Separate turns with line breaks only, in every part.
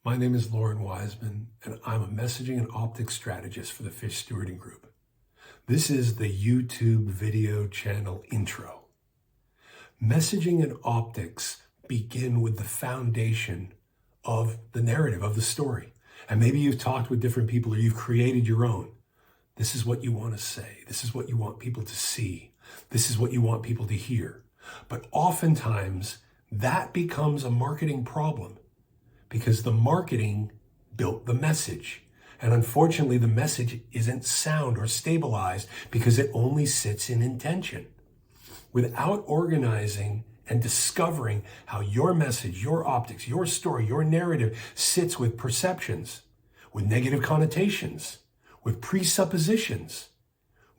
My name is Loren Weisman, and I'm a messaging and optics strategist for the Fish Stewarding Group. This is the YouTube video channel intro. Messaging and optics begin with the foundation of the narrative, of the story. And maybe you've talked with different people or you've created your own. This is what you want to say. This is what you want people to see. This is what you want people to hear. But oftentimes, that becomes a marketing problem, because the marketing built the message. And unfortunately, the message isn't sound or stabilized because it only sits in intention. Without organizing and discovering how your message, your optics, your story, your narrative sits with perceptions, with negative connotations, with presuppositions,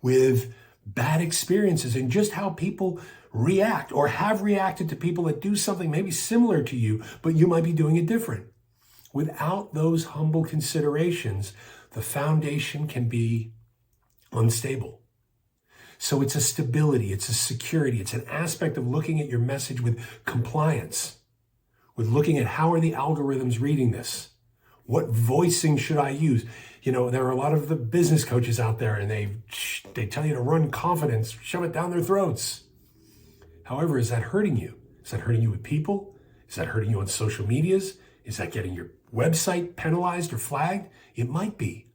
with bad experiences, and just how people react or have reacted to people that do something maybe similar to you, but you might be doing it different. Without those humble considerations, the foundation can be unstable. So it's a stability, it's a security, it's an aspect of looking at your message with compliance, with looking at how are the algorithms reading this? What voicing should I use? You know, there are a lot of the business coaches out there and they tell you to run confidence, shove it down their throats. However, is that hurting you? Is that hurting you with people? Is that hurting you on social medias? Is that getting your website penalized or flagged? It might be.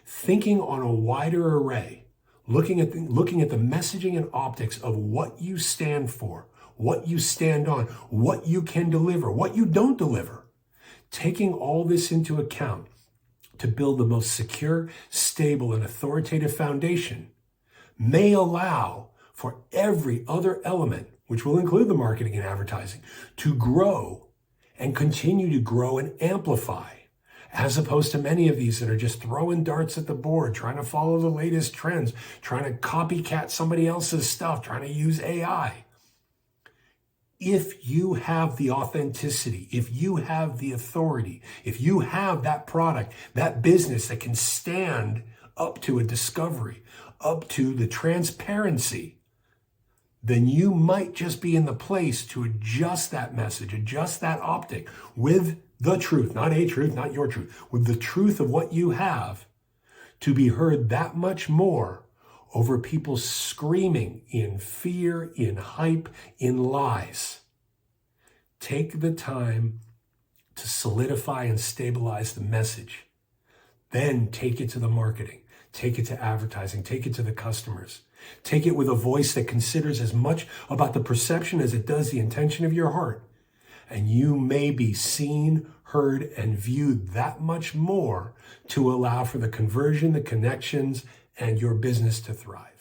Thinking on a wider array, looking at the messaging and optics of what you stand for, what you stand on, what you can deliver, what you don't deliver. Taking all this into account to build the most secure, stable, and authoritative foundation may allow for every other element, which will include the marketing and advertising, to grow and continue to grow and amplify, as opposed to many of these that are just throwing darts at the board, trying to follow the latest trends, trying to copycat somebody else's stuff, trying to use AI. If you have the authenticity, if you have the authority, if you have that product, that business that can stand up to a discovery, up to the transparency, then you might just be in the place to adjust that message, adjust that optic with the truth, not a truth, not your truth, with the truth of what you have to be heard that much more over people screaming in fear, in hype, in lies. Take the time to solidify and stabilize the message. Then take it to the marketing, take it to advertising, take it to the customers. Take it with a voice that considers as much about the perception as it does the intention of your heart. And you may be seen, heard, and viewed that much more to allow for the conversion, the connections, and your business to thrive.